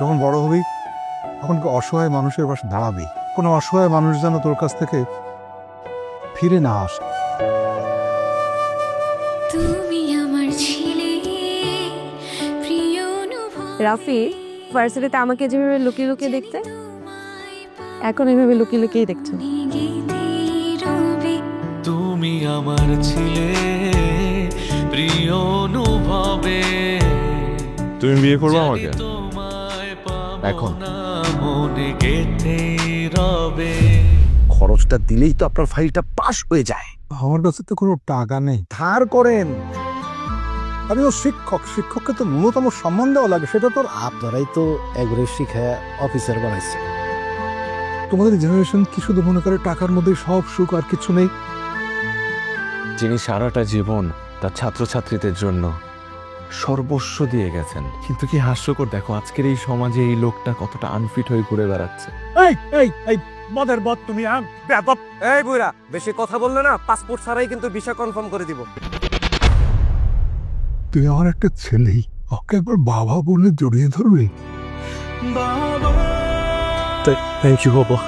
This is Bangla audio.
যখন বড় হবি তখন অসহায় মানুষের পাশে দাঁড়াবি। কোনো অসহায় মানুষ যেন তোর কাছ থেকে ফিরে না আসে। রাফি ভার্সিটিতে আমাকে যেভাবে লুকিয়ে লুকিয়ে দেখতে, এখন এভাবে লুকিয়ে লুকিয়ে দেখছো। তুমি আমার ছিলে প্রিয় অনুভবে। তুমি বিয়ে করবে আমাকে এখন? মনে গেথে রবে। খরচটা দিলেই তো আপনার ফাইলটা পাস হয়ে যায়। আমার কাছে তো কোনো টাকা নেই। ধার করেন। আমি তো শিক্ষককে তো ন্যূনতম সম্মান দেওয়া লাগে, সেটা তোর। আপনারাই তো একবারে শিখায় অফিসার বানাইছে। তোমাদের জেনারেশন কি শুধু মনে করে টাকার মধ্যে সব সুখ আর কিছু নেই? যিনি সারাটা জীবন তার ছাত্রছাত্রীদের জন্য সর্বস্ব দিয়ে গেছেন, কিন্তু কি হাস্যকর দেখো আজকের এই সমাজে এই লোকটা কতটা আনফিট হয়ে ঘুরে বেড়াচ্ছে। মদের বদ তুমি ব্যাপক। এই বুইরা বেশি কথা বললে না, পাসপোর্ট ছাড়াই কিন্তু ভিসা কনফার্ম করে দিব। তুই আমার একটা ছেলেই, ওকে একবার বাবা বলে জড়িয়ে ধরবি। থ্যাংক ইউ বাবা।